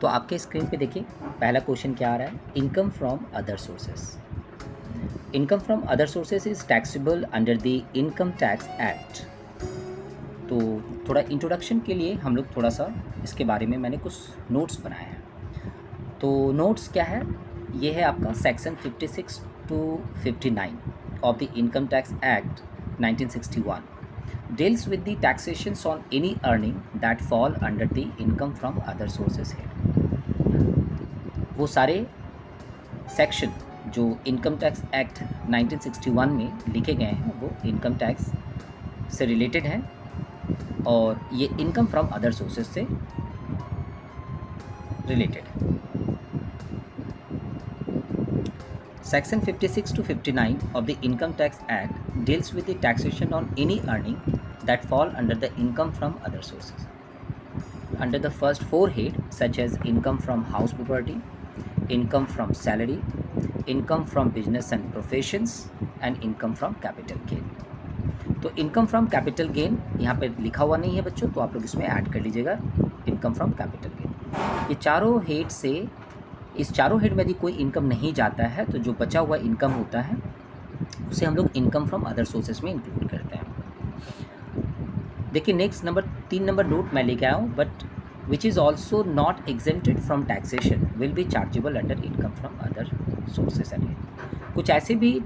तो आपके स्क्रीन पे देखिए पहला क्वेश्चन क्या आ रहा है, income from other sources. Income from other sources is taxable under the income tax act. तो थोड़ा इंट्रोडक्शन के लिए हम लोग थोड़ा सा इसके बारे में मैंने कुछ नोट्स बनाए हैं। तो नोट्स क्या है, ये है आपका section 56 to 59 of the Income Tax Act 1961 deals with the taxations on any earning that fall under the income from other sources है। वो सारे सेक्शन जो इनकम टैक्स एक्ट 1961 में लिखे गए हैं वो इनकम टैक्स से रिलेटेड हैं और ये इनकम फ्रॉम अदर सोर्सेज से रिलेटेड है। Section 56 to 59 of the Income Tax Act deals with the taxation on any earning that fall under the income from other sources. Under the first four head such as income from house property, income from salary, income from business and professions and income from capital gain. तो income from capital gain यहाँ पे लिखा हुआ नहीं है बच्चों, तो आप लोग इसमें ऐड कर लीजिएगा इनकम फ्रॉम कैपिटल गेन। ये चारों हेड से, इस चारों हेड में यदि कोई इनकम नहीं जाता है तो जो बचा हुआ इनकम होता है उसे हम लोग इनकम फ्रॉम अदर सोर्सेज में इंक्लूड करते हैं। देखिए नेक्स्ट नंबर 3 नंबर नोट मैं लेके आया हूँ, but which is also not exempted from taxation will be chargeable under income from other sources. कुछ ऐसे भी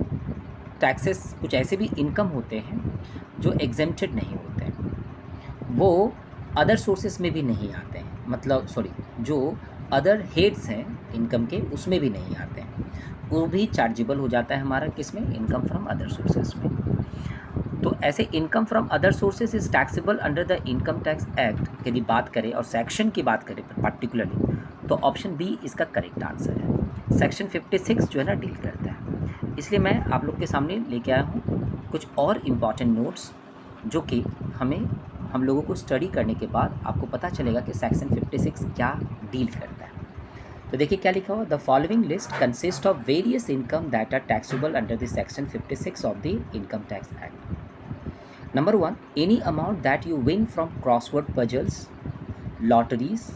टैक्सेस, कुछ ऐसे भी इनकम होते हैं जो एग्जेम्प्टेड नहीं होते हैं, वो अदर सोर्सेज में भी नहीं आते हैं, मतलब सॉरी जो अदर हेड्स हैं इनकम के उसमें भी नहीं आते हैं, वो भी चार्जेबल हो जाता है हमारा किसमें, इनकम फ्रॉम अदर सोर्सेज में। तो ऐसे income from other sources is taxable under the income tax act यदि बात करें और सेक्शन की बात करें पर्टिकुलरली तो ऑप्शन बी इसका करेक्ट आंसर है। सेक्शन 56 जो है ना डील करता है, इसलिए मैं आप लोग के सामने लेके आया हूँ कुछ और इम्पॉर्टेंट नोट्स जो कि हम लोगों को स्टडी करने के बाद आपको पता चलेगा कि सेक्शन 56 क्या डील करता है। तो देखिए क्या लिखा हुआ, the following list consist of various income that are taxable under the section 56 of the income tax act. Number 1, any amount that you win from crossword puzzles, lotteries,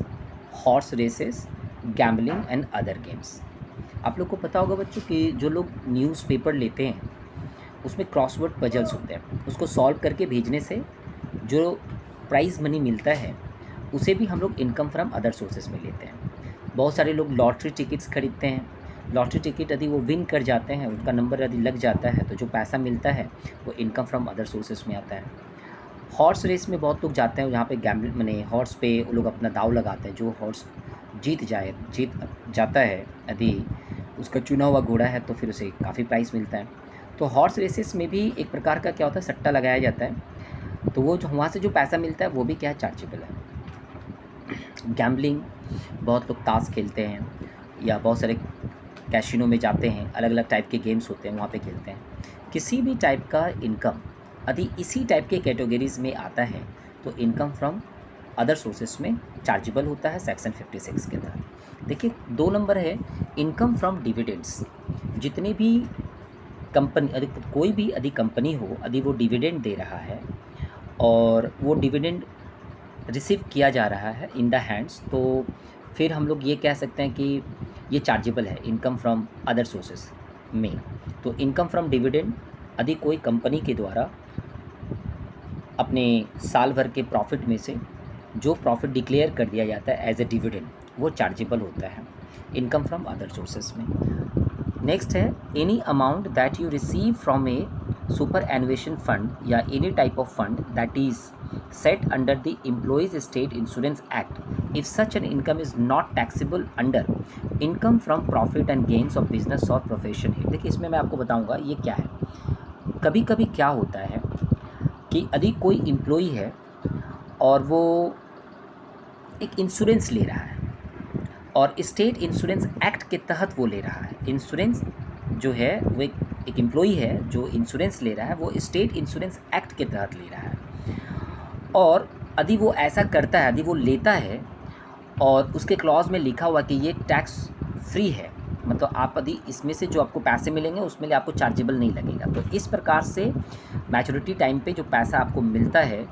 horse races, gambling and other games. आप लोग को पता होगा बच्चों कि जो लोग newspaper लेते हैं उसमें क्रॉसवर्ड पजल्स होते हैं, उसको सॉल्व करके भेजने से जो प्राइज़ मनी मिलता है उसे भी हम लोग इनकम फ्रॉम अदर सोर्सेज में लेते हैं। बहुत सारे लोग लॉटरी टिकट्स खरीदते हैं, लॉटरी टिकट यदि वो विन कर जाते हैं, उनका नंबर यदि लग जाता है तो जो पैसा मिलता है वो इनकम फ्रॉम अदर सोर्सेज में आता है। हॉर्स रेस में बहुत लोग जाते हैं, यहाँ पे गैम्बल मैंने हॉर्स पे वो लोग अपना दाव लगाते हैं, जो हॉर्स जीत जाता है यदि उसका चुना हुआ घोड़ा है तो फिर उसे काफ़ी प्राइस मिलता है। तो हॉर्स रेसेस में भी एक प्रकार का क्या होता है, सट्टा लगाया जाता है, तो वो जो वहाँ से जो पैसा मिलता है वो भी क्या है, चार्जेबल है। गैम्बलिंग, बहुत लोग ताश खेलते हैं या बहुत सारे कैसीनो में जाते हैं, अलग अलग टाइप के गेम्स होते हैं वहाँ पे खेलते हैं। किसी भी टाइप का इनकम यदि इसी टाइप के कैटेगरीज में आता है तो इनकम फ्रॉम अदर सोर्सेस में चार्जेबल होता है सेक्शन 56 के तहत। देखिए 2 नंबर है इनकम फ्रॉम डिविडेंड्स। जितनी भी कंपनी, यदि कोई भी यदि कंपनी हो, यदि वो डिविडेंड दे रहा है और वो डिविडेंड रिसीव किया जा रहा है इन द हैंड्स, तो फिर हम लोग ये कह सकते हैं कि ये चार्जेबल है इनकम फ्रॉम अदर सोर्सेस में। तो इनकम फ्रॉम डिविडेंड यदि कोई कंपनी के द्वारा अपने साल भर के प्रॉफिट में से जो प्रॉफिट डिक्लेयर कर दिया जाता है एज ए डिविडेंड, वो चार्जेबल होता है इनकम फ्रॉम अदर सोर्सेज में। नेक्स्ट है any amount that you receive from a superannuation fund या any type of fund that is set under the employees state insurance act if such an income is not taxable under income from profit and gains of business और profession है। देखिए इसमें मैं आपको बताऊंगा ये क्या है। कभी कभी क्या होता है कि यदि कोई एम्प्लॉई है और वो एक इंश्योरेंस ले रहा है और स्टेट इंश्योरेंस एक्ट के तहत वो ले रहा है, इंश्योरेंस जो है वो एक एम्प्लॉई है जो इंश्योरेंस ले रहा है वो स्टेट इंश्योरेंस एक्ट के तहत ले रहा है, और यदि वो ऐसा करता है, यदि वो लेता है और उसके क्लॉज में लिखा हुआ कि ये टैक्स फ्री है, मतलब आप यदि इसमें से जो आपको पैसे मिलेंगे उसमें लिए आपको चार्जेबल नहीं लगेगा, तो इस प्रकार से मैच्योरिटी टाइम पे जो पैसा आपको मिलता है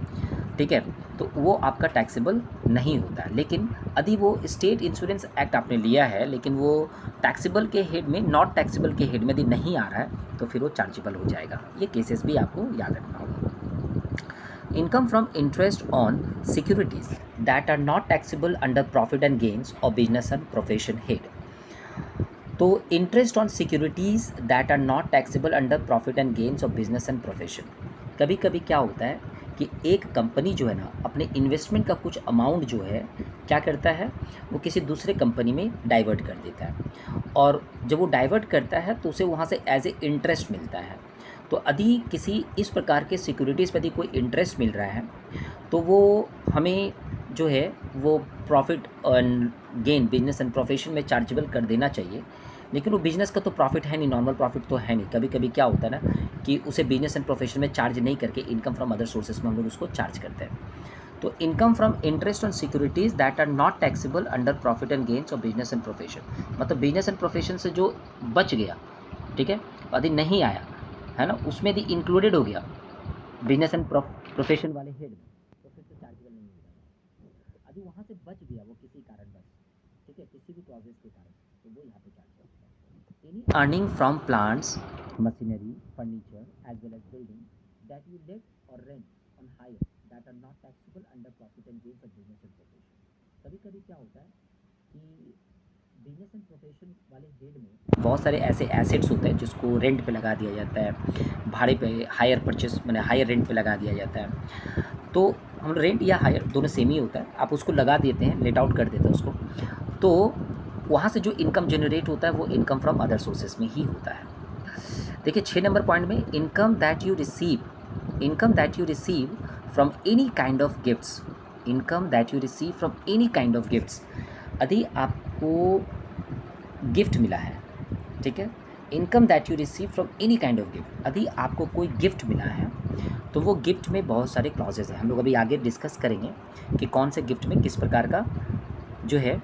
ठीक है, तो वो आपका टैक्सेबल नहीं होता है। लेकिन यदि वो स्टेट इंश्योरेंस एक्ट आपने लिया है लेकिन वो टैक्सेबल के हेड में, नॉट टैक्सेबल के हेड में यदि नहीं आ रहा है तो फिर वो चार्जेबल हो जाएगा। ये केसेस भी आपको याद रखना होगा। Income from interest on securities that are not taxable under profit and gains और बिजनेस एंड प्रोफेशन हेड। तो interest on securities that are not taxable under profit and gains of business and profession. कभी कभी क्या होता है कि एक company जो है ना अपने इन्वेस्टमेंट का कुछ अमाउंट जो है क्या करता है, वो किसी दूसरे कंपनी में डाइवर्ट कर देता है, और जब वो डाइवर्ट करता है तो उसे वहाँ से एज ए इंटरेस्ट मिलता है। तो यदि किसी इस प्रकार के सिक्योरिटीज़ पर यदि कोई इंटरेस्ट मिल रहा है तो वो हमें जो है वो profit and gain, business and profession में चार्जेबल कर देना चाहिए। लेकिन वो बिज़नेस का तो प्रॉफिट है नहीं, नॉर्मल प्रॉफिट तो है नहीं। कभी कभी क्या होता है ना कि उसे बिजनेस एंड प्रोफेशन में चार्ज नहीं करके इनकम फ्रॉम अदर सोर्सेज में हम लोग उसको चार्ज करते हैं। तो income from interest on securities that are not taxable under profit and gains of business and profession, मतलब बिजनेस एंड प्रोफेशन से जो बच गया, ठीक है, यदि नहीं आया है ना, उसमें यदि इंक्लूडेड हो गया बिजनेस एंड प्रोफेशन वाले हेड में, तो फिर तो चार्जेबल नहीं होगा। यदि वहाँ से बच गया वो किसी कारणवश, ठीक है, किसी भी क्लॉजेस के कारण, तो वो यहाँ पे चार्जेबल होगा। Any earning from plants, machinery, furniture as well as building that you let और rent on hire that are not taxable under profit and gains of business and profession. कभी कभी क्या होता है कि बिजनेस एंड प्रोफेशन वाले head में बहुत सारे ऐसे एसेट्स होते हैं जिसको रेंट पे लगा दिया जाता है, भाड़े पे, हायर परचेस मैंने हायर रेंट पे लगा दिया जाता है। तो हम रेंट या हायर दोनों सेम ही होता है, आप उसको लगा देते हैं, लेट आउट कर देते हैं उसको, तो वहाँ से जो इनकम जनरेट होता है वो इनकम फ्रॉम अदर सोर्सेज में ही होता है। देखिए 6 नंबर पॉइंट में income that you receive from any kind of gifts, income that you receive from any kind of gifts. यदि आपको गिफ्ट मिला है, ठीक है, income that you receive from any kind of gift, यदि आपको कोई गिफ्ट मिला है तो वो गिफ्ट में बहुत सारे क्लॉजेज हैं, हम लोग अभी आगे डिस्कस करेंगे कि कौन से गिफ्ट में किस प्रकार का जो है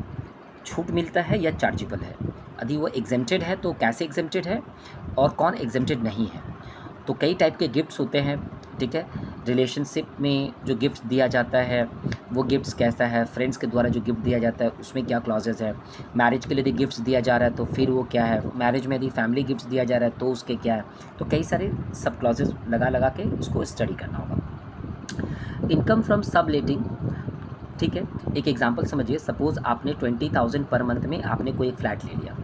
छूट मिलता है या चार्जेबल है। यदि वो एग्जेम्प्टेड है तो कैसे एग्जेम्प्टेड है और कौन एग्जेम्प्टेड नहीं है। तो कई टाइप के गिफ्ट्स होते हैं, ठीक है, रिलेशनशिप में जो गिफ्ट दिया जाता है वो गिफ्ट्स कैसा है, फ्रेंड्स के द्वारा जो गिफ्ट दिया जाता है उसमें क्या क्लॉजेज है, मैरिज के लिए यदि गिफ्ट्स दिया जा रहा है तो फिर वो क्या है, मैरिज में यदि फैमिली गिफ्ट्स दिया जा रहा है तो उसके क्या है। तो कई सारे सब क्लॉजेज लगा के उसको स्टडी करना होगा। इनकम फ्रॉम सब लेटिंग, ठीक है, एक एग्जांपल समझिए, सपोज़ आपने 20,000 पर मंथ में आपने कोई एक फ्लैट ले लिया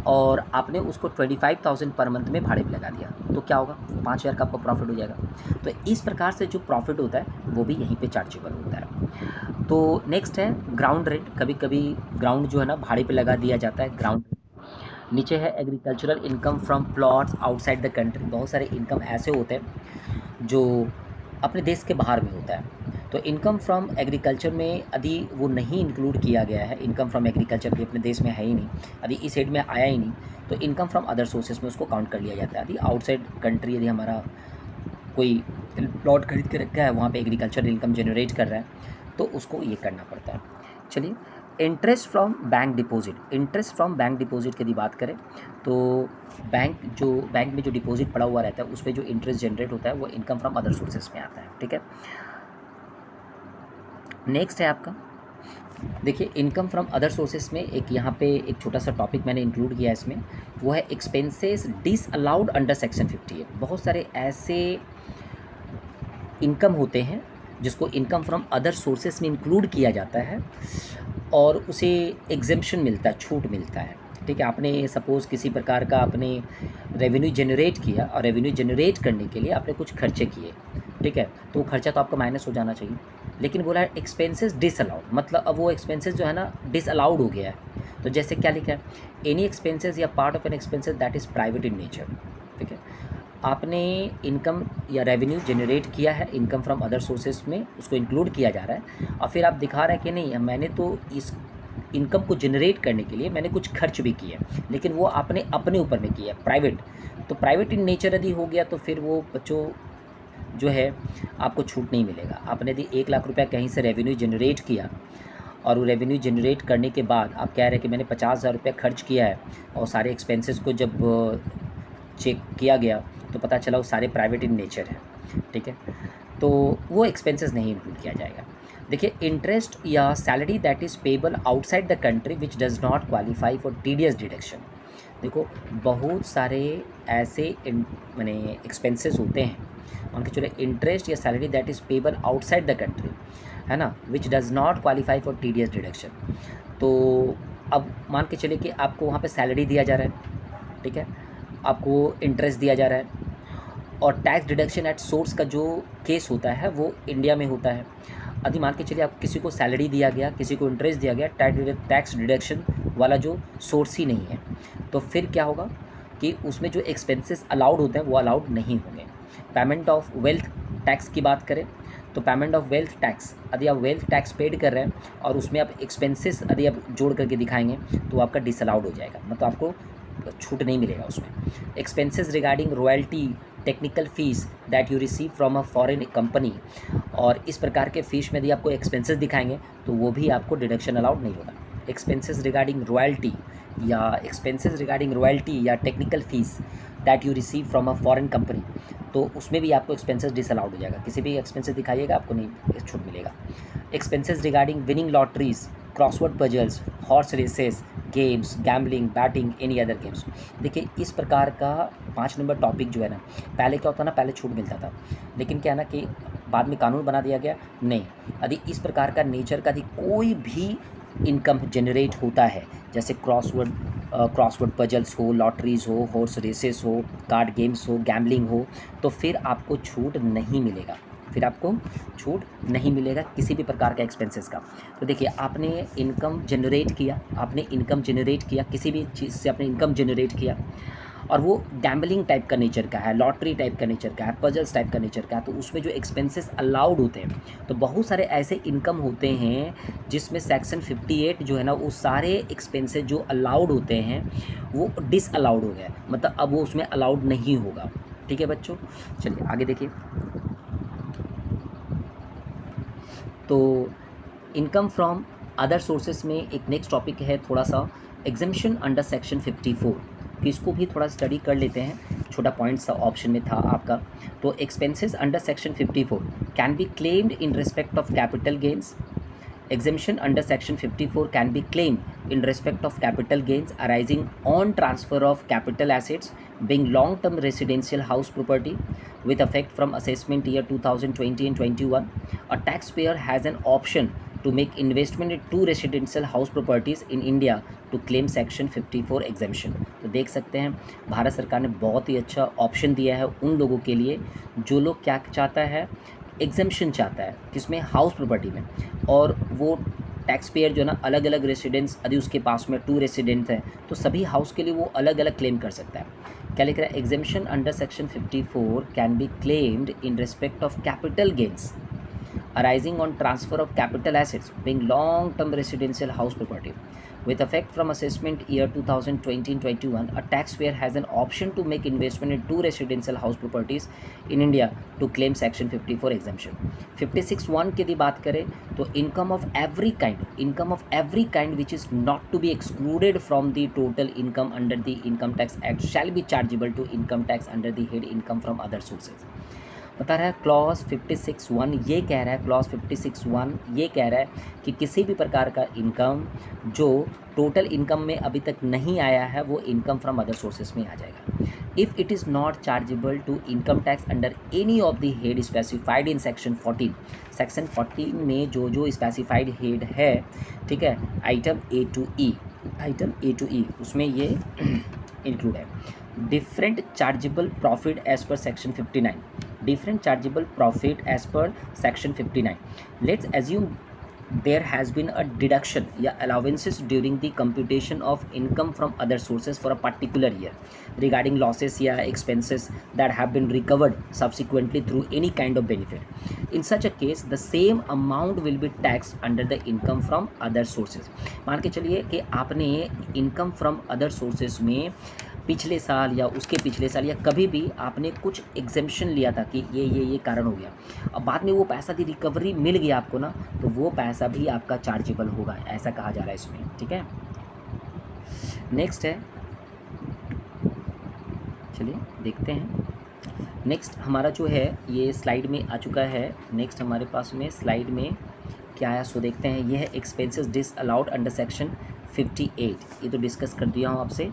और आपने उसको 25,000 पर मंथ में भाड़े पे लगा दिया, तो क्या होगा, 5,000 का आपका प्रॉफिट हो जाएगा। तो इस प्रकार से जो प्रॉफिट होता है वो भी यहीं पे चार्जेबल होता है। तो नेक्स्ट है ग्राउंड रेंट। कभी कभी ग्राउंड जो है ना भाड़े पे लगा दिया जाता है, ग्राउंड। नीचे है agricultural income from plots outside the country. बहुत सारे इनकम ऐसे होते हैं जो अपने देश के बाहर में होता है। तो इनकम फ्रॉम एग्रीकल्चर में यदि वो नहीं इंक्लूड किया गया है, इनकम फ्रॉम एग्रीकल्चर भी अपने देश में है ही नहीं, यदि इस हेड में आया ही नहीं, तो इनकम फ्रॉम अदर सोर्सेज में उसको काउंट कर लिया जाता है। यदि आउटसाइड कंट्री, यदि हमारा कोई प्लॉट खरीद के रखा है, वहाँ पे एग्रीकल्चर इनकम जनरेट कर रहा है, तो उसको ये करना पड़ता है। चलिए, interest from bank deposit. Interest from bank deposit की यदि बात करें तो बैंक में जो डिपॉजिट पड़ा हुआ रहता है उस पर जो इंटरेस्ट जनरेट होता है वो इनकम फ्रॉम अदर सोर्सेज में आता है, ठीक है। नेक्स्ट है आपका, देखिए इनकम फ्रॉम अदर सोर्सेज में एक यहाँ पे एक छोटा सा टॉपिक मैंने इंक्लूड किया है इसमें, वो है एक्सपेंसेस डिसअलाउड अंडर सेक्शन 58। बहुत सारे ऐसे इनकम होते हैं जिसको इनकम फ्रॉम अदर सोर्सेज में इंक्लूड किया जाता है और उसे एग्जेम्पशन मिलता है, छूट मिलता है, ठीक है। आपने सपोज़ किसी प्रकार का आपने रेवेन्यू जनरेट किया और रेवेन्यू जनरेट करने के लिए आपने कुछ खर्चे किए, ठीक है, तो वो खर्चा तो आपका माइनस हो जाना चाहिए। लेकिन बोला है एक्सपेंसेस डिसअलाउड, मतलब अब वो एक्सपेंसेस जो है ना डिसअलाउड हो गया है। तो जैसे क्या लिखा है, एनी एक्सपेंसेस या part of an expenses that is private in nature, ठीक है। आपने इनकम या रेवेन्यू जनरेट किया है इनकम फ्रॉम अदर सोर्सेज में, उसको इंक्लूड किया जा रहा है और फिर आप दिखा रहे हैं कि नहीं मैंने तो इस इनकम को जनरेट करने के लिए मैंने कुछ खर्च भी किए, लेकिन वो आपने अपने ऊपर में किया, प्राइवेट। तो प्राइवेट इन नेचर यदि हो गया तो फिर वो बच्चों जो है आपको छूट नहीं मिलेगा। आपने यदि 1 लाख रुपया कहीं से रेवेन्यू जनरेट किया और वो रेवेन्यू जनरेट करने के बाद आप कह रहे हैं कि मैंने 50,000 रुपया खर्च किया है और सारे एक्सपेंसेस को जब चेक किया गया तो पता चला वो सारे प्राइवेट इन नेचर है, ठीक है। तो वो एक्सपेंसेस नहीं इंक्लूड किया जाएगा। देखिए, इंटरेस्ट या salary that is payable outside the country which does not qualify for TDS deduction. देखो, बहुत सारे ऐसे माने एक्सपेंसेस होते हैं, उनके चलो इंटरेस्ट या salary that is payable outside the country, है ना, which does not qualify for TDS deduction. तो अब मान के चलिए कि आपको वहाँ पे सैलरी दिया जा रहा है, ठीक है, आपको इंटरेस्ट दिया जा रहा है, और टैक्स डिडक्शन एट सोर्स का जो केस होता है वो इंडिया में होता है। यदि मान के चलिए आप किसी को सैलरी दिया गया, किसी को इंटरेस्ट दिया गया, टैक्स डिडक्शन वाला जो सोर्स ही नहीं है, तो फिर क्या होगा कि उसमें जो एक्सपेंसेस अलाउड होते हैं वो अलाउड नहीं होंगे। पेमेंट ऑफ वेल्थ टैक्स की बात करें तो पेमेंट ऑफ वेल्थ टैक्स, यदि आप वेल्थ टैक्स पेड कर रहे हैं और उसमें आप एक्सपेंसेस यदि आप जोड़ करके दिखाएंगे तो आपका डिसअलाउड हो जाएगा, मतलब आपको छूट नहीं मिलेगा उसमें। Expenses regarding royalty, technical fees that you receive from a foreign company, और इस प्रकार के फीस में यदि आपको एक्सपेंसेस दिखाएंगे तो वो भी आपको डिडक्शन अलाउड नहीं होगा। एक्सपेंसेस रिगार्डिंग रॉयल्टी या technical fees that you receive from a foreign company, तो उसमें भी आपको एक्सपेंसेस डिसअलाउड हो जाएगा, किसी भी एक्सपेंसेस दिखाइएगा आपको नहीं छूट मिलेगा। Expenses regarding winning lotteries, crossword puzzles, horse races, games, gambling, betting, any other games. देखिए, इस प्रकार का 5 नंबर टॉपिक जो है ना, पहले क्या होता ना, पहले छूट मिलता था, लेकिन क्या है ना कि बाद में कानून बना दिया गया, नहीं, यदि इस प्रकार का नेचर का यदि कोई भी इनकम जनरेट होता है, जैसे क्रॉसवर्ड पजल्स हो, लॉटरीज़ हो, हॉर्स रेसेस हो, कार्ड गेम्स हो, गैम्बलिंग हो, तो फिर आपको छूट नहीं मिलेगा, किसी भी प्रकार का एक्सपेंसेस का। तो देखिए, आपने इनकम जनरेट किया, किसी भी चीज़ से आपने इनकम जनरेट किया, और वो गैम्बलिंग टाइप का नेचर का है, लॉटरी टाइप का नेचर का है, पजल्स टाइप का नेचर का है, तो उसमें जो एक्सपेंसेस अलाउड होते हैं, तो बहुत सारे ऐसे इनकम होते हैं जिसमें सेक्शन 58 जो है ना, वो सारे एक्सपेंसेस जो अलाउड होते हैं वो डिसअलाउड हो गए, मतलब अब वो उसमें अलाउड नहीं होगा। ठीक है बच्चों, चलिए आगे देखिए। तो इनकम फ्रॉम अदर सोर्सेज में एक नेक्स्ट टॉपिक है थोड़ा सा, एग्जम्पशन अंडर सेक्शन 54, कि इसको भी थोड़ा स्टडी कर लेते हैं, छोटा पॉइंट सा ऑप्शन में था आपका। तो expenses under section 54 can be claimed in respect of capital gains. Exemption under section 54 can be claimed in respect of capital gains arising on transfer of capital assets being long-term residential house property with effect from assessment year 2020 and 21. A taxpayer has an option to make investment in 2 residential house properties in India to claim section 54 exemption. तो देख सकते हैं भारत सरकार ने बहुत ही अच्छा option दिया है उन लोगों के लिए जो लोग क्या चाहता है, एग्जम्पशन चाहता है, किसमें, हाउस प्रॉपर्टी में, और वो टैक्स पेयर जो है ना अलग अलग रेसिडेंस, यदि उसके पास में 2 रेसिडेंट हैं तो सभी हाउस के लिए वो अलग अलग क्लेम कर सकता है। क्या लिख रहा है, exemption under section 54 can be claimed in respect of capital gains arising on transfer of capital assets being long-term residential house property. With effect from assessment year 2020-21, a taxpayer has an option to make investment in 2 residential house properties in India to claim section 54 exemption. 56(1) की यदि बात करें तो income of every kind which is not to be excluded from the total income under the Income Tax Act shall be chargeable to income tax under the head income from other sources. बता रहा है clause 56(1) ये कह रहा है, clause 56(1) ये कह रहा है कि किसी भी प्रकार का इनकम जो टोटल इनकम में अभी तक नहीं आया है वो इनकम फ्रॉम अदर सोर्सेज में आ जाएगा। If it is not chargeable to income tax under any of the head specified in section 14, section 14 में जो स्पेसिफाइड हेड है, ठीक है, आइटम ए टू ई उसमें ये इंक्लूड है। Different chargeable profit as per section 59, different chargeable profit as per section 59. Let's assume there has been a deduction या allowances during the computation of income from other sources for a particular year regarding losses या expenses that have been recovered subsequently through any kind of benefit. In such a case the same amount will be taxed under the income from other sources. मान के चलिए कि आपने income from other sources में पिछले साल या उसके पिछले साल या कभी भी आपने कुछ एग्जेम्पशन लिया था कि ये कारण हो गया, अब बाद में वो पैसा दी रिकवरी मिल गया आपको ना, तो वो पैसा भी आपका चार्जेबल होगा, ऐसा कहा जा रहा है इसमें। ठीक है, नेक्स्ट है, चलिए देखते हैं नेक्स्ट हमारा जो है ये स्लाइड में आ चुका है। नेक्स्ट हमारे पास में स्लाइड में क्या आया सो देखते हैं। ये है एक्सपेंसेस डिसअलाउड अंडर सेक्शन 58, ये तो डिस्कस कर दिया हूँ आपसे।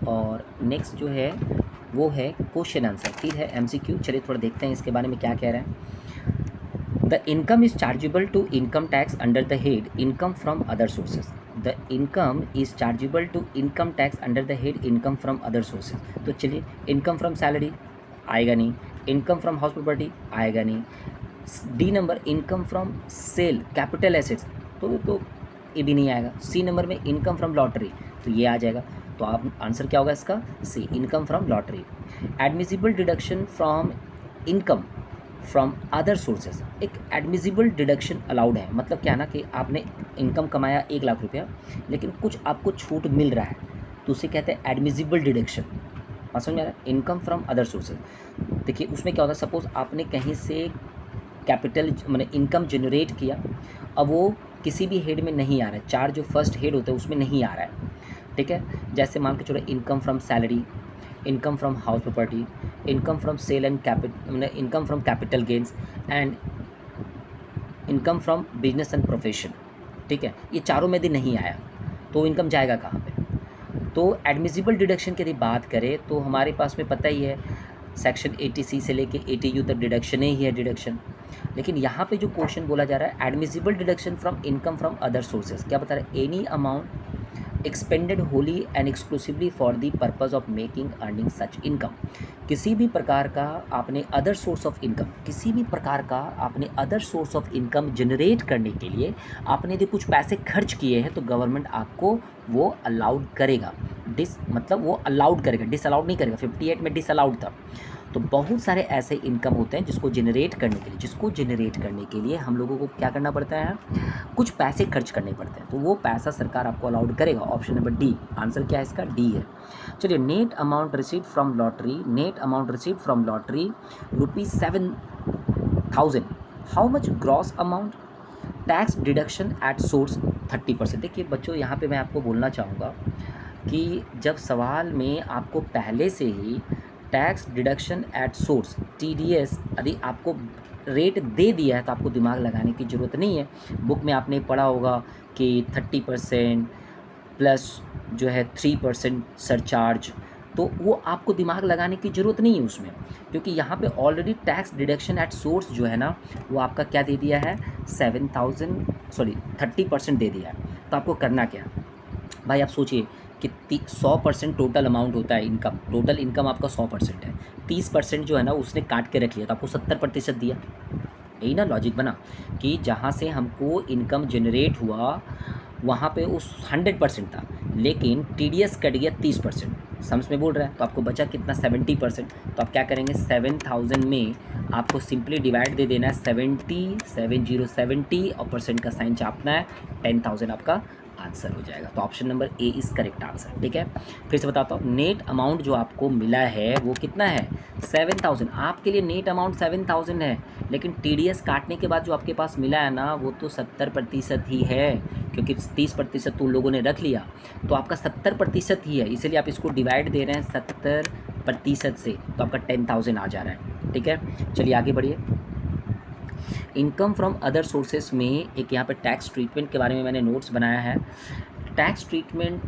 और नेक्स्ट जो है वो है क्वेश्चन आंसर, फिर है MCQ। चलिए थोड़ा देखते हैं इसके बारे में क्या कह रहे हैं। The income is chargeable to income tax under the head income from other sources. The income is chargeable to income tax under the head income from other sources. तो चलिए, इनकम फ्रॉम सैलरी आएगा नहीं, income from house property आएगा नहीं। D number income from sale capital assets, तो ये भी नहीं आएगा। सी नंबर में इनकम फ्रॉम लॉटरी, तो ये आ जाएगा। तो आप आंसर क्या होगा इसका? C, income from lottery. Admissible deduction from income from other sources, एक एडमिसिबल डिडक्शन अलाउड है। मतलब क्या ना कि आपने इनकम कमाया 1 लाख रुपया, लेकिन कुछ आपको छूट मिल रहा है, तो उसे कहते हैं एडमिसिबल डिडक्शन। समझ में आ रहा है? Income from other sources. देखिए उसमें क्या होता है, सपोज आपने कहीं से कैपिटल मैंने इनकम जनरेट किया, अब वो किसी भी हेड में नहीं आ रहा है, 4 जो फर्स्ट हेड होते हैं उसमें नहीं आ रहा है, ठीक है। जैसे मान के चलो income from salary, income from house property, income from sale and capital, income from capital gains and income from business and profession, ठीक है। ये चारों में भी नहीं आया, तो इनकम जाएगा कहाँ पे? तो एडमिसिबल डिडक्शन की यदि बात करें तो हमारे पास में पता ही है सेक्शन 80C से लेके 80U तक डिडक्शन ही है डिडक्शन। लेकिन यहाँ पे जो क्वेश्चन बोला जा रहा है admissible deduction from income from other sources, क्या बता रहा है? Any amount expanded Holi and exclusively for the purpose of making earning such income. किसी भी प्रकार का आपने अदर सोर्स ऑफ इनकम, किसी भी प्रकार का आपने other source of income generate करने के लिए आपने यदि कुछ पैसे खर्च किए हैं तो गवर्नमेंट आपको वो अलाउड करेगा। मतलब वो अलाउड करेगा, डिसअलाउड नहीं करेगा। 58 में डिसअलाउड था। तो बहुत सारे ऐसे इनकम होते हैं जिसको जनरेट करने के लिए हम लोगों को क्या करना पड़ता है? कुछ पैसे खर्च करने पड़ते हैं, तो वो पैसा सरकार आपको अलाउड करेगा। ऑप्शन नंबर डी, आंसर क्या है इसका? डी है। चलिए, net amount received from lottery, net amount received from lottery ₹7,000, how much gross amount? Tax deduction at source 30%। देखिए बच्चों, यहाँ पे मैं आपको बोलना चाहूँगा कि जब सवाल में आपको पहले से ही tax deduction at source TDS यदि आपको रेट दे दिया है तो आपको दिमाग लगाने की ज़रूरत नहीं है। बुक में आपने पढ़ा होगा कि 30% प्लस जो है 3% सरचार्ज, तो वो आपको दिमाग लगाने की ज़रूरत नहीं है उसमें, क्योंकि यहाँ पे already tax deduction at source जो है ना वो आपका क्या दे दिया है? 30% दे दिया है। तो आपको करना क्या भाई? आप सोचिए कि 100% टोटल अमाउंट होता है इनकम, टोटल इनकम आपका 100% है, 30% जो है ना उसने काट के रख लिया, तो आपको 70% दिया। यही ना लॉजिक बना कि जहाँ से हमको इनकम जनरेट हुआ वहाँ पे उस 100% था, लेकिन TDS कट गया 30%, सम्स में बोल रहा है, तो आपको बचा कितना? 70%। तो आप क्या करेंगे? 7,000 में आपको सिंपली डिवाइड दे देना है 70 और परसेंट का साइन चापना है, 10,000 आपका आंसर हो जाएगा। तो option number A is correct answer, ठीक है। फिर से बताता हूँ, नेट अमाउंट जो आपको मिला है वो कितना है? 7,000। आपके लिए नेट अमाउंट 7,000 है, लेकिन TDS काटने के बाद जो आपके पास मिला है ना वो तो 70% ही है, क्योंकि 30% तो उन लोगों ने रख लिया, तो आपका 70% ही है, इसीलिए आप इसको डिवाइड दे रहे हैं 70% से, तो आपका 10,000 आ जा रहा है, ठीक है। चलिए आगे बढ़िए। इनकम फ्रॉम अदर सोर्सेज में एक यहाँ पे टैक्स ट्रीटमेंट के बारे में मैंने नोट्स बनाया है। Tax treatment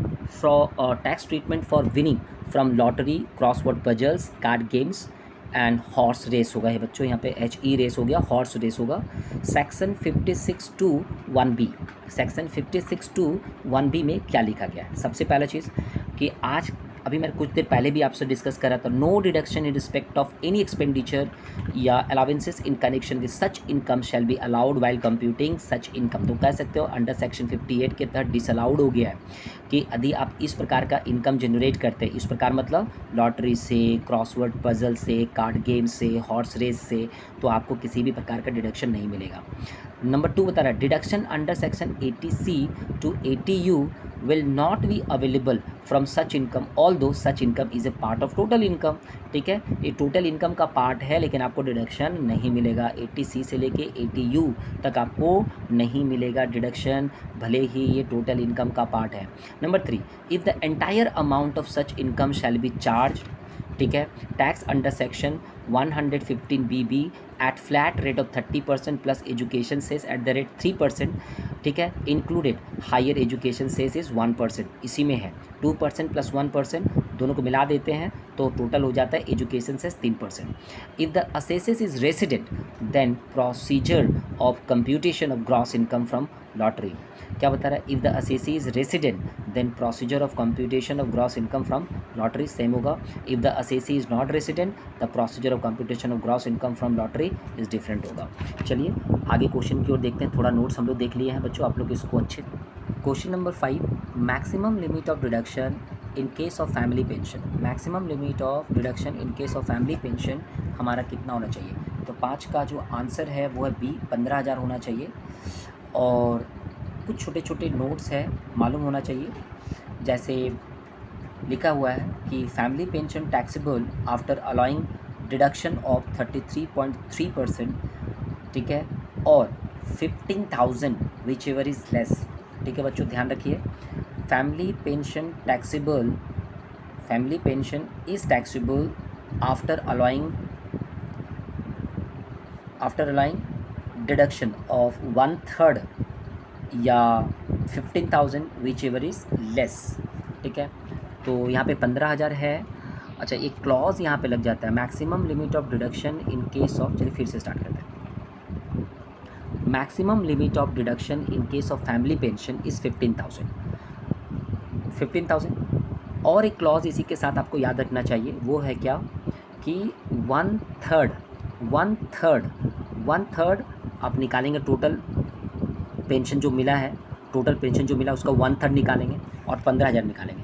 for winning from lottery, crossword puzzles, card games and horse race होगा। ये बच्चों यहाँ पे HE रेस हो गया, हॉर्स रेस होगा। सेक्शन 56(2)(1)B, सेक्शन 56(2)(1)B में क्या लिखा गया है? सबसे पहला चीज़ कि आज अभी मैंने कुछ देर पहले भी आपसे डिस्कस करा था, no deduction in respect of any expenditure या allowances in connection with such income shall be allowed while computing such income. तो कह सकते हो अंडर सेक्शन 58 के तहत डिसअलाउड हो गया है कि यदि आप इस प्रकार का इनकम जनरेट करते हैं, इस प्रकार मतलब लॉटरी से, क्रॉसवर्ड पजल से, कार्ड गेम से, हॉर्स रेस से, तो आपको किसी भी प्रकार का डिडक्शन नहीं मिलेगा। नंबर 2 बता रहा है, deduction under section 80C to 80U will not be available from such income although such income is a part of total income। ठीक है, ये टोटल इनकम का पार्ट है, लेकिन आपको डिडक्शन नहीं मिलेगा। 80C से लेके 80U तक आपको नहीं मिलेगा डिडक्शन, भले ही ये टोटल इनकम का पार्ट है। Number 3, if the entire amount of such income shall be charge ठीक है। Tax under section 115BB at flat rate of 30% plus education cess at the rate 3%, ठीक है। Included higher education cess is 1%, इसी में है 2% plus 1%, दोनों को मिला देते हैं तो टोटल हो जाता है education cess 3%। If the assessee is resident then procedure of computation of gross income from lottery, क्या बता रहा है, if the assessee is resident then procedure of computation of gross income from lottery same होगा। If the assessee is not resident the procedure of computation of gross income from lottery is different होगा। चलिए आगे question की ओर देखते हैं, थोड़ा notes हम लोग देख लिए हैं बच्चों, आप लोग इसको अच्छे। Question number 5, maximum limit of deduction in case of family pension, maximum limit of deduction in case of family pension हमारा कितना होना चाहिए, तो 5 का जो आंसर है वो है बी, 15,000 होना चाहिए। और कुछ छोटे छोटे नोट्स हैं मालूम होना चाहिए, जैसे लिखा हुआ है कि family pension taxable after allowing deduction of 33.3%, ठीक है, और 15,000 विच एवर इज़ लेस, ठीक है बच्चों ध्यान रखिए। Family pension taxable, family pension is taxable after allowing deduction of 1/3 या 15,000 विच एवर इज़ लेस, ठीक है। तो यहाँ पे 15,000 है। अच्छा एक क्लॉज यहाँ पे लग जाता है, maximum limit of deduction in case of, चलिए फिर से स्टार्ट करते हैं। Maximum limit of deduction in case of family pension is 15,000। और एक क्लॉज इसी के साथ आपको याद रखना चाहिए, वो है क्या कि 1/3 आप निकालेंगे, टोटल पेंशन जो मिला है, टोटल पेंशन जो मिला उसका 1/3 निकालेंगे और 15,000 निकालेंगे,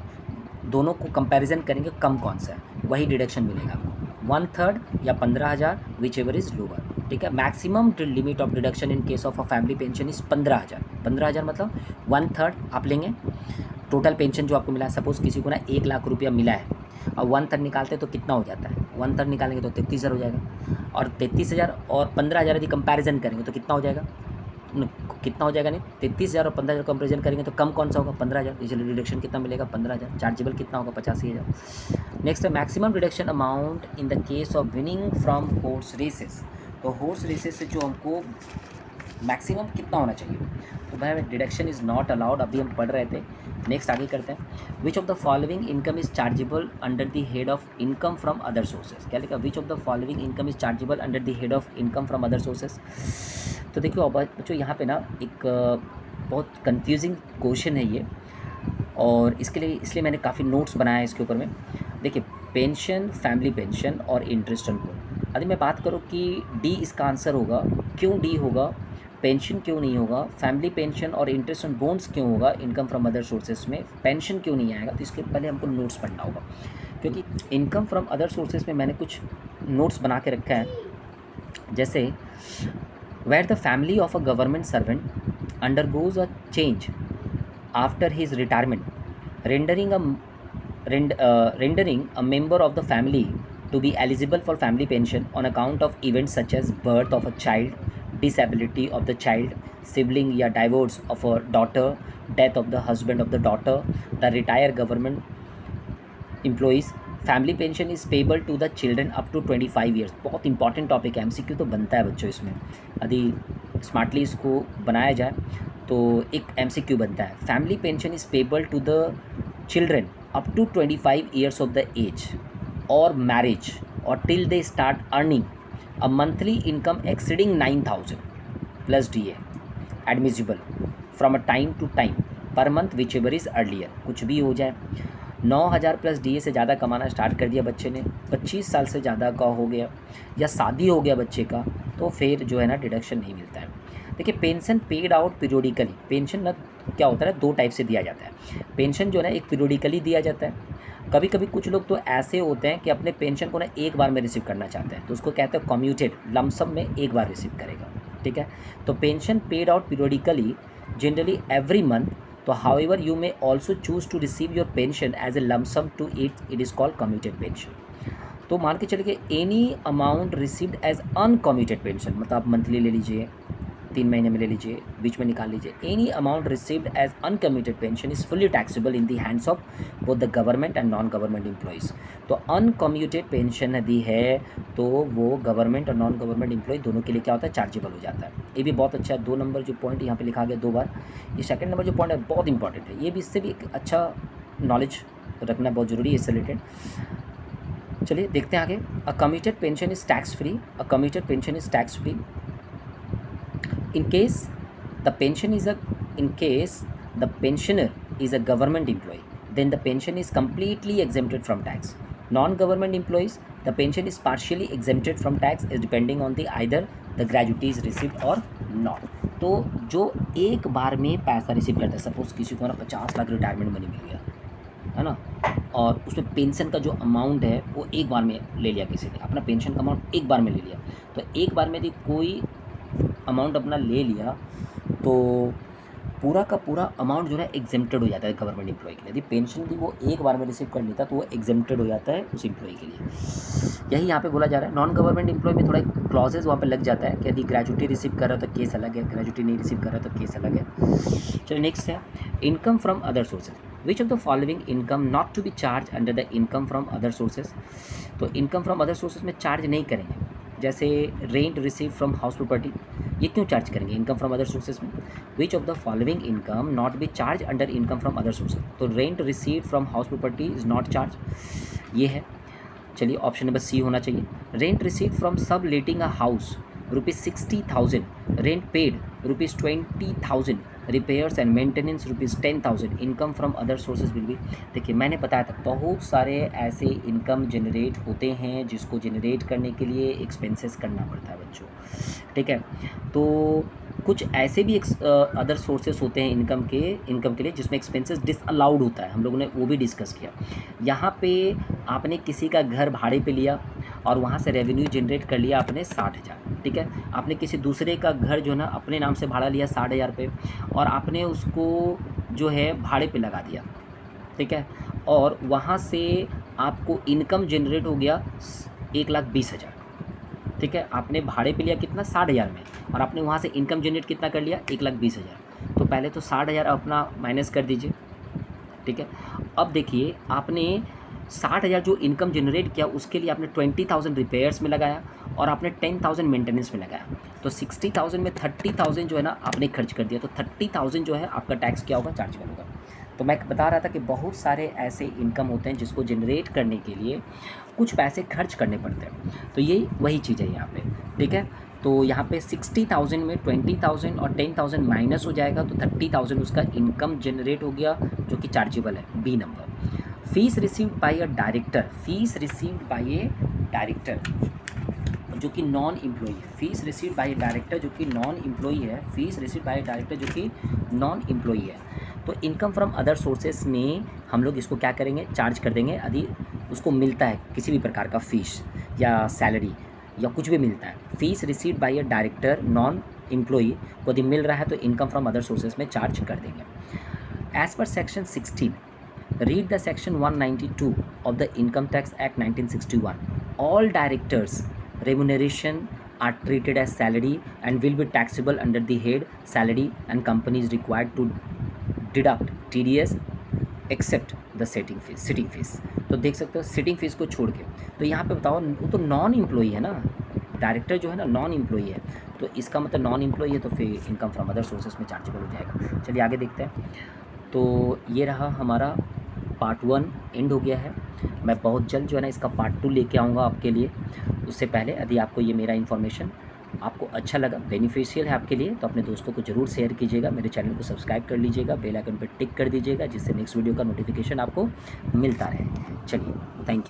दोनों को कंपैरिजन करेंगे कम कौन सा है, वही डिडक्शन मिलेगा आपको, 1/3 या 15,000 विच एवर इज़ लोअर, ठीक है। Maximum limit of deduction in case of a family pension is 15,000। 15,000 मतलब 1/3 आप लेंगे, टोटल पेंशन जो आपको मिला है, सपोज़ किसी को ना 1 लाख रुपया मिला है और 1/3 निकालते हैं तो कितना हो जाता है, 1/3 निकालेंगे तो 33,000 हो जाएगा, और 33,000 और 15,000 यदि कंपैरिजन करेंगे तो कितना हो जाएगा, कितना हो जाएगा नहीं, 33,000 और 15,000 कंपेरिजन करेंगे तो कम कौन सा होगा, 15,000, इसलिए डिडक्शन कितना मिलेगा 15,000। चार्जेबल कितना होगा 85,000। नेक्स्ट है maximum deduction amount in the case of winning from horse races, तो हॉर्स रेसेस से जो हमको मैक्सिमम कितना होना चाहिए, तो भाई डिडक्शन इज़ नॉट अलाउड, अभी हम पढ़ रहे थे। नेक्स्ट आगे करते हैं, विच of the following income is chargeable under the head of income from other sources, क्या लिखा, विच of the following income is chargeable under the head of income from other sources. तो देखिए बच्चों यहाँ पे ना एक बहुत कंफ्यूजिंग क्वेश्चन है ये, और इसके लिए इसलिए मैंने काफ़ी नोट्स बनाया इसके ऊपर में। देखिए पेंशन, फैमिली पेंशन और इंटरेस्ट ऑन लोन, यदि मैं बात करूँ कि डी इसका आंसर होगा, क्यों डी होगा, पेंशन क्यों नहीं होगा, फैमिली पेंशन और इंटरेस्ट ऑन बोन्स क्यों होगा, इनकम फ्रॉम अदर सोर्सेज में पेंशन क्यों नहीं आएगा, तो इसके पहले हमको नोट्स पढ़ना होगा, क्योंकि इनकम फ्रॉम अदर सोर्सेज में मैंने कुछ नोट्स बना के रखा है, जैसे where the family of a government servant undergoes a change after his retirement, rendering a member of the family to be eligible for family pension on account of events such as birth of a child, disability of the child, sibling या divorce of a daughter, death of the husband of the daughter, the retired government employees, family pension is payable to the children up to 25 years. बहुत important topic है, MCQ तो बनता है बच्चों इसमें, यदि smartly इसको बनाया जाए तो एक MCQ बनता है। Family pension is payable to the children up to 25 years of the age और मैरिज और till they start earning a monthly income exceeding 9,000 plus DA admissible from a time to time per month whichever is earlier, कुछ भी हो जाए। 9,000 plus DA से ज़्यादा कमाना start कर दिया बच्चे ने, 25 साल से ज़्यादा का हो गया या शादी हो गया बच्चे का, तो फिर जो है ना डिडक्शन नहीं मिलता है। देखिए pension paid out periodically, pension ना क्या होता है, 2 टाइप से दिया जाता है। पेंशन जो है ना एक पीरियोडिकली दिया जाता है, कभी कभी कुछ लोग तो ऐसे होते हैं कि अपने पेंशन को ना एक बार में रिसीव करना चाहते हैं, तो उसको कहते हैं कम्यूटेड, लमसम में एक बार रिसीव करेगा, ठीक है। तो pension paid out periodically generally every month, तो however you may also choose to receive your pension as a lump sum to it is called commuted pension। तो मान के चलिए any amount received as uncommuted pension, मतलब आप monthly ले लीजिए 3 महीने में ले लीजिए, बीच में निकाल लीजिए। Any amount received as uncommitted pension is fully taxable in the hands of both the government and non government employees. तो अनकम्यूटेड पेंशन यदि है तो वो गवर्नमेंट और नॉन गवर्नमेंट एम्प्लॉय दोनों के लिए क्या होता है, चार्जेबल हो जाता है। ये भी बहुत अच्छा है। 2 नंबर जो पॉइंट यहाँ पे लिखा गया 2 बार, ये सेकंड नंबर जो पॉइंट है बहुत इंपॉर्टेंट है। ये भी इससे भी एक अच्छा नॉलेज रखना बहुत ज़रूरी है इससे रिलेटेड। चलिए देखते हैं आगे। A commuted pension is tax free. A commuted pension is tax free in case the pensioner is a government employee, then the pension is completely exempted from tax. Non-government employees, the pension is partially exempted from tax is depending on the either the gratuities received or not. तो जो एक बार में पैसा receive करता है, suppose किसी को ना 50 लाख रिटायरमेंट मनी मिल गया है ना, और उसमें पेंशन का जो अमाउंट है वो एक बार में ले लिया, किसी ने अपना पेंशन का अमाउंट एक बार में ले लिया, तो एक बार में यदि कोई अमाउंट अपना ले लिया तो पूरा का पूरा अमाउंट जो है एग्जेम्प्टेड हो जाता है गवर्नमेंट एम्प्लॉय के लिए। यदि पेंशन भी वो एक बार में रिसीव कर लेता तो वो एग्जेम्प्टेड हो जाता है उस एम्प्लॉय के लिए। यही यहाँ पे बोला जा रहा है। नॉन गवर्नमेंट एम्प्लॉय में थोड़ा क्लॉजेज वहाँ पे लग जाता है कि यदि ग्रेजुटी रिसीव कर रहा है तो केस अलग है, ग्रेजुटी नहीं रिसीव कर रहा है तो केस अलग है। चलिए नेक्स्ट है income from other sources. Which of the following income not to be charge under the income from other sources. तो इनकम फ्रॉम अदर सोर्सेज में चार्ज नहीं करेंगे, जैसे rent receive from house property, ये क्यों चार्ज करेंगे income from other sources में। Which of the following income not be charge under income from other sources. तो rent receive from house property is not charge, ये है। चलिए option number C होना चाहिए। Rent receive from subletting a house ₹60,000, rent paid ₹20,000, repairs and maintenance ₹10,000, income from other sources will be. देखिए मैंने बताया था बहुत सारे ऐसे इनकम जनरेट होते हैं जिसको जनरेट करने के लिए एक्सपेंसेस करना पड़ता है बच्चों, ठीक है। तो कुछ ऐसे भी अदर सोर्सेस होते हैं इनकम के लिए जिसमें एक्सपेंसेस डिसअलाउड होता है, हम लोगों ने वो भी डिस्कस किया। यहाँ पे आपने किसी का घर भाड़े पे लिया और वहाँ से रेवेन्यू जनरेट कर लिया आपने 60,000, ठीक है। आपने किसी दूसरे का घर जो है ना अपने नाम से भाड़ा लिया 60,000 पे और आपने उसको जो है भाड़े पे लगा दिया, ठीक है, और वहाँ से आपको इनकम जनरेट हो गया 1,20,000, ठीक है। आपने भाड़े पे लिया कितना 60,000 में और आपने वहाँ से इनकम जनरेट कितना कर लिया 1,20,000। तो पहले तो 60,000 अपना माइनस कर दीजिए, ठीक है। अब देखिए आपने 60,000 जो इनकम जनरेट किया उसके लिए आपने 20,000 रिपेयर्स में लगाया और आपने 10,000 मेंटेनेंस में लगाया, तो 60,000 में 30,000 जो है ना आपने खर्च कर दिया, तो 30,000 जो है आपका टैक्स क्या होगा, चार्जेबल होगा। तो मैं बता रहा था कि बहुत सारे ऐसे इनकम होते हैं जिसको जनरेट करने के लिए कुछ पैसे खर्च करने पड़ते हैं, तो ये वही चीज़ है यहाँ पे, ठीक है। तो यहाँ पे 60,000 में 20,000 और 10,000 माइनस हो जाएगा तो 30,000 उसका इनकम जनरेट हो गया जो कि चार्जेबल है, B number. Fees received by a director, fees received by a director जो कि नॉन एम्प्लॉई है, fees received by a director जो कि नॉन एम्प्लॉई है, fees received by a director जो कि नॉन एम्प्लॉई है। तो इनकम फ्रॉम अदर सोर्सेस में हम लोग इसको क्या करेंगे, चार्ज कर देंगे यदि उसको मिलता है किसी भी प्रकार का फीस या सैलरी या कुछ भी मिलता है। Fees received by a director non employee को यदि मिल रहा है तो इनकम फ्रॉम अदर सोर्सेज में चार्ज कर देंगे। As per section 16 read the section 192 of the Income Tax Act 1961. All directors' remuneration are treated as salary and will be taxable under the head salary, and company is required to deduct TDS except the sitting fees. तो देख सकते हो sitting fees को छोड़ के, तो यहाँ पे बताओ वो तो नॉन एम्प्लॉई है ना, डायरेक्टर जो है ना नॉन एम्प्लॉई है, तो इसका मतलब नॉन एम्प्लॉई है तो फिर इनकम फ्रॉम अदर सोर्सेज में चार्जेबल हो जाएगा। चलिए आगे देखते हैं। तो ये रहा हमारा पार्ट 1 एंड हो गया है। मैं बहुत जल्द जो है ना इसका पार्ट 2 लेके आऊँगा आपके लिए। उससे पहले यदि आपको ये मेरा इन्फॉर्मेशन आपको अच्छा लगा, बेनिफिशियल है आपके लिए, तो अपने दोस्तों को ज़रूर शेयर कीजिएगा। मेरे चैनल को सब्सक्राइब कर लीजिएगा, बेल आइकन पर टिक कर दीजिएगा जिससे नेक्स्ट वीडियो का नोटिफिकेशन आपको मिलता रहे। चलिए थैंक यू।